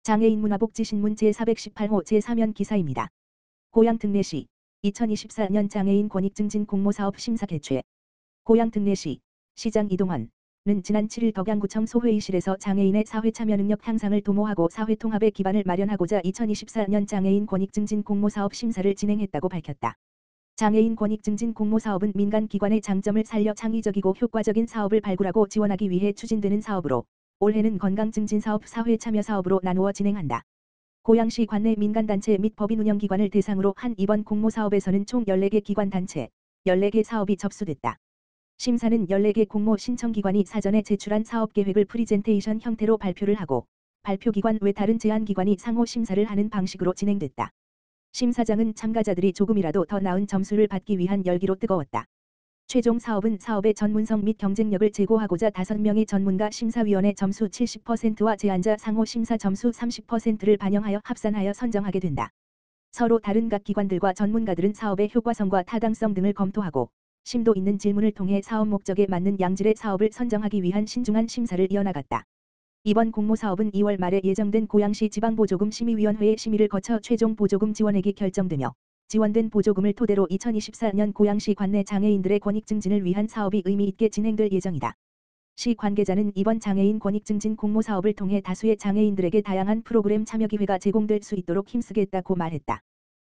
장애인 문화복지신문 제418호 제3연 기사입니다. 고양 특례시 2024년 장애인 권익증진 공모사업 심사 개최. 고양 특례시 시장 이동환은 지난 7일 덕양구청 소회의실에서 장애인의 사회 참여 능력 향상을 도모하고 사회 통합의 기반을 마련하고자 2024년 장애인 권익증진 공모사업 심사를 진행했다고 밝혔다. 장애인 권익증진 공모사업은 민간기관의 장점을 살려 창의적이고 효과적인 사업을 발굴하고 지원하기 위해 추진되는 사업으로 올해는 건강증진사업 사회참여사업으로 나누어 진행한다. 고양시 관내 민간단체 및 법인운영기관을 대상으로 한 이번 공모사업에서는 총 14개 기관단체, 14개 사업이 접수됐다. 심사는 14개 공모 신청기관이 사전에 제출한 사업계획을 프리젠테이션 형태로 발표를 하고 발표기관 외 다른 제안기관이 상호 심사를 하는 방식으로 진행됐다. 심사장은 참가자들이 조금이라도 더 나은 점수를 받기 위한 열기로 뜨거웠다. 최종 사업은 사업의 전문성 및 경쟁력을 제고하고자 5명의 전문가 심사위원회 점수 70%와 제안자 상호 심사 점수 30%를 반영하여 합산하여 선정하게 된다. 서로 다른 각 기관들과 전문가들은 사업의 효과성과 타당성 등을 검토하고 심도 있는 질문을 통해 사업 목적에 맞는 양질의 사업을 선정하기 위한 신중한 심사를 이어나갔다. 이번 공모사업은 2월 말에 예정된 고양시 지방보조금 심의위원회의 심의를 거쳐 최종 보조금 지원액이 결정되며 지원된 보조금을 토대로 2024년 고양시 관내 장애인들의 권익 증진을 위한 사업이 의미 있게 진행될 예정이다. 시 관계자는 이번 장애인 권익 증진 공모사업을 통해 다수의 장애인들에게 다양한 프로그램 참여 기회가 제공될 수 있도록 힘쓰겠다고 말했다.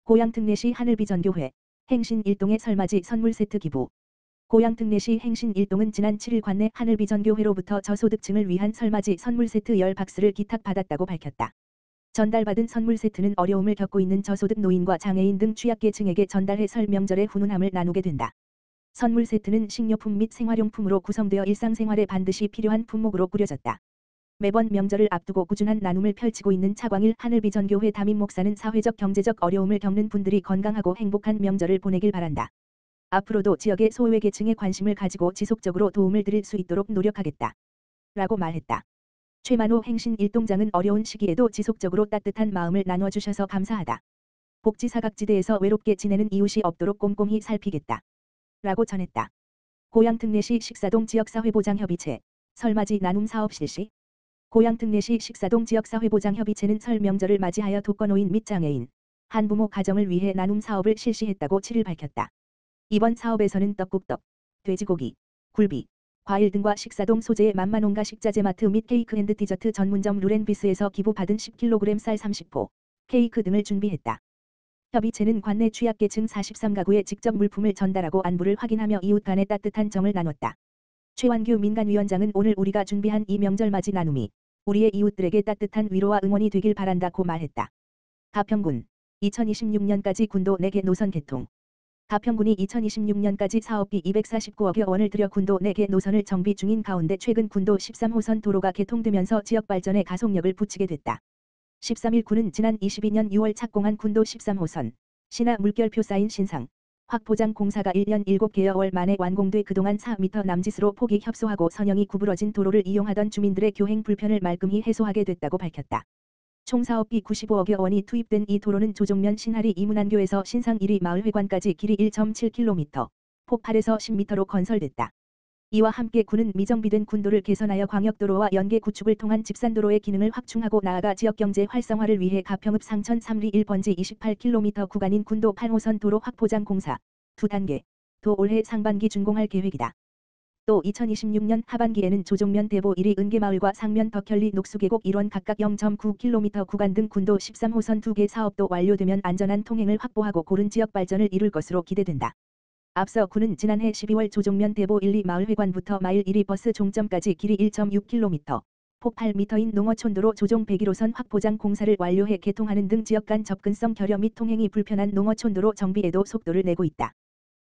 고양 특례시 하늘비전교회 행신 1동의 설맞이 선물 세트 기부. 고양 특례시 행신 1동은 지난 7일 관내 하늘비전교회로부터 저소득층을 위한 설맞이 선물 세트 10박스를 기탁받았다고 밝혔다. 전달받은 선물 세트는 어려움을 겪고 있는 저소득 노인과 장애인 등 취약계층에게 전달해 설 명절의 훈훈함을 나누게 된다. 선물 세트는 식료품 및 생활용품으로 구성되어 일상생활에 반드시 필요한 품목으로 꾸려졌다. 매번 명절을 앞두고 꾸준한 나눔을 펼치고 있는 차광일 하늘비전교회 담임 목사는 사회적 경제적 어려움을 겪는 분들이 건강하고 행복한 명절을 보내길 바란다. 앞으로도 지역의 소외계층에 관심을 가지고 지속적으로 도움을 드릴 수 있도록 노력하겠다. 라고 말했다. 최만호 행신 1동장은 어려운 시기에도 지속적으로 따뜻한 마음을 나눠주셔서 감사하다. 복지 사각지대에서 외롭게 지내는 이웃이 없도록 꼼꼼히 살피겠다. 라고 전했다. 고양 특례시 식사동 지역사회보장협의체 설맞이 나눔 사업 실시. 고양 특례시 식사동 지역사회보장협의체는 설 명절을 맞이하여 독거노인 및 장애인, 한부모 가정을 위해 나눔 사업을 실시했다고 7일 밝혔다. 이번 사업에서는 떡국떡, 돼지고기, 굴비, 과일 등과 식사동 소재의 만만온가 식자재마트 및 케이크 앤드 디저트 전문점 루렌비스에서 기부받은 10kg 쌀 30포, 케이크 등을 준비했다. 협의체는 관내 취약계층 43가구에 직접 물품을 전달하고 안부를 확인하며 이웃 간의 따뜻한 정을 나눴다. 최완규 민간위원장은 오늘 우리가 준비한 이 명절맞이 나눔이 우리의 이웃들에게 따뜻한 위로와 응원이 되길 바란다고 말했다. 가평군 2026년까지 군도 4개 노선 개통. 가평군이 2026년까지 사업비 249억 원을 들여 군도 4개 노선을 정비 중인 가운데 최근 군도 13호선 도로가 개통되면서 지역 발전에 가속력을 붙이게 됐다. 13일 군은 지난 22년 6월 착공한 군도 13호선 신화 물결표 쌓인 신상 확포장 공사가 1년 7개월 만에 완공돼 그동안 4m 남짓으로 폭이 협소하고 선형이 구부러진 도로를 이용하던 주민들의 교행 불편을 말끔히 해소하게 됐다고 밝혔다. 총 사업비 95억 원이 투입된 이 도로는 조종면 신하리 이문안교에서 신상 1위 마을회관까지 길이 1.7km, 폭 8에서 10m로 건설됐다. 이와 함께 군은 미정비된 군도를 개선하여 광역도로와 연계 구축을 통한 집산도로의 기능을 확충하고 나아가 지역경제 활성화를 위해 가평읍 상천 3리 1번지 28km 구간인 군도 8호선 도로 확포장 공사 2단계 도 올해 상반기 준공할 계획이다. 또 2026년 하반기에는 조종면 대보 1위 은계마을과 상면 덕현리 녹수계곡 1원 각각 0.9km 구간 등 군도 13호선 2개 사업도 완료되면 안전한 통행을 확보하고 고른 지역 발전을 이룰 것으로 기대된다. 앞서 군은 지난해 12월 조종면 대보 1, 2 마을회관부터 마일 1위 버스 종점까지 길이 1.6km, 폭 8m인 농어촌도로 조종 101호선 확포장 공사를 완료해 개통하는 등 지역 간 접근성 결여 및 통행이 불편한 농어촌도로 정비에도 속도를 내고 있다.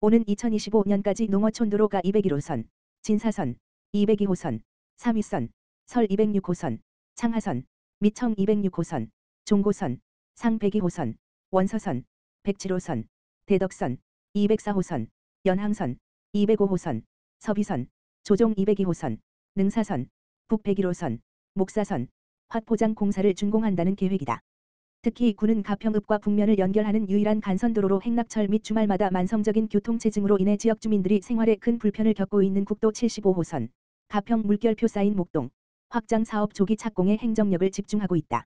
오는 2025년까지 농어촌도로가 201호선, 진사선, 202호선, 3위선, 설 206호선, 창하선, 미청 206호선, 종고선, 상 102호선, 원서선, 107호선, 대덕선, 204호선, 연항선, 205호선, 서비선, 조종 202호선, 능사선, 북 101호선, 목사선, 확포장 공사를 준공한다는 계획이다. 특히 군은 가평읍과 북면을 연결하는 유일한 간선도로로 행락철 및 주말마다 만성적인 교통체증으로 인해 지역 주민들이 생활에 큰 불편을 겪고 있는 국도 75호선, 가평 물결표 쌓인 목동, 확장 사업 조기 착공에 행정력을 집중하고 있다.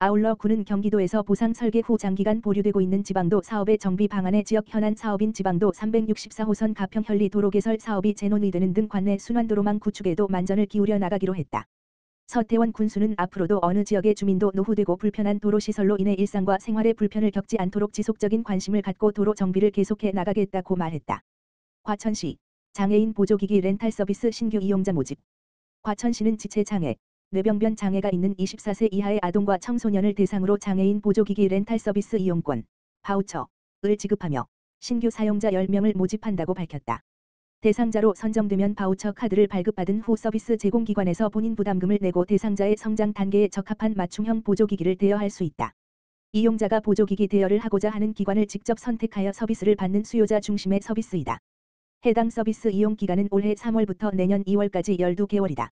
아울러 군은 경기도에서 보상 설계 후 장기간 보류되고 있는 지방도 사업의 정비 방안에 지역 현안 사업인 지방도 364호선 가평 현리 도로 개설 사업이 재논의되는 등 관내 순환도로망 구축에도 만전을 기울여 나가기로 했다. 서태원 군수는 앞으로도 어느 지역의 주민도 노후되고 불편한 도로 시설로 인해 일상과 생활에 불편을 겪지 않도록 지속적인 관심을 갖고 도로 정비를 계속해 나가겠다고 말했다. 과천시 장애인 보조기기 렌탈 서비스 신규 이용자 모집. 과천시는 지체장애, 뇌병변 장애가 있는 24세 이하의 아동과 청소년을 대상으로 장애인 보조기기 렌탈 서비스 이용권, 바우처를 지급하며 신규 사용자 10명을 모집한다고 밝혔다. 대상자로 선정되면 바우처 카드를 발급받은 후 서비스 제공기관에서 본인 부담금을 내고 대상자의 성장 단계에 적합한 맞춤형 보조기기를 대여할 수 있다. 이용자가 보조기기 대여를 하고자 하는 기관을 직접 선택하여 서비스를 받는 수요자 중심의 서비스이다. 해당 서비스 이용 기간은 올해 3월부터 내년 2월까지 12개월이다.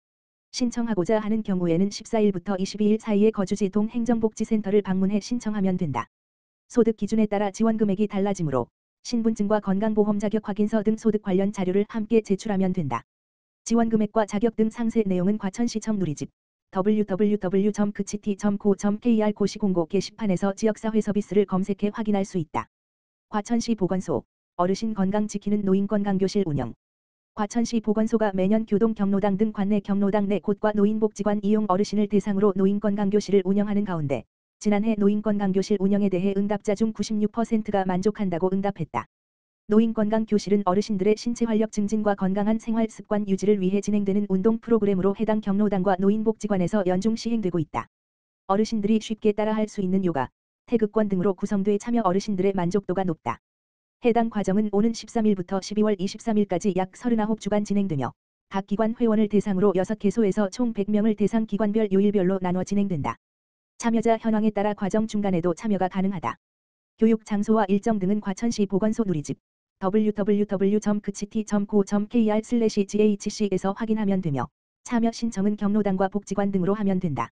신청하고자 하는 경우에는 14일부터 22일 사이에 거주지 동 행정복지센터를 방문해 신청하면 된다. 소득 기준에 따라 지원 금액이 달라지므로 신분증과 건강보험 자격 확인서 등 소득 관련 자료를 함께 제출하면 된다. 지원 금액과 자격 등 상세 내용은 과천시청 누리집 www.kcity.co.kr 고시공고 게시판에서 지역사회 서비스를 검색해 확인할 수 있다. 과천시 보건소 어르신 건강 지키는 노인건강교실 운영. 과천시 보건소가 매년 교동 경로당 등 관내 경로당 내 곳과 노인복지관 이용 어르신을 대상으로 노인건강교실을 운영하는 가운데 지난해 노인건강교실 운영에 대해 응답자 중 96%가 만족한다고 응답했다. 노인건강교실은 어르신들의 신체활력 증진과 건강한 생활 습관 유지를 위해 진행되는 운동 프로그램으로 해당 경로당과 노인복지관에서 연중 시행되고 있다. 어르신들이 쉽게 따라할 수 있는 요가, 태극권 등으로 구성돼 참여 어르신들의 만족도가 높다. 해당 과정은 오는 13일부터 12월 23일까지 약 39주간 진행되며 각 기관 회원을 대상으로 6개소에서 총 100명을 대상 기관별 요일별로 나눠 진행된다. 참여자 현황에 따라 과정 중간에도 참여가 가능하다. 교육 장소와 일정 등은 과천시 보건소 누리집 www.kcity.co.kr/ghc에서 확인하면 되며 참여 신청은 경로당과 복지관 등으로 하면 된다.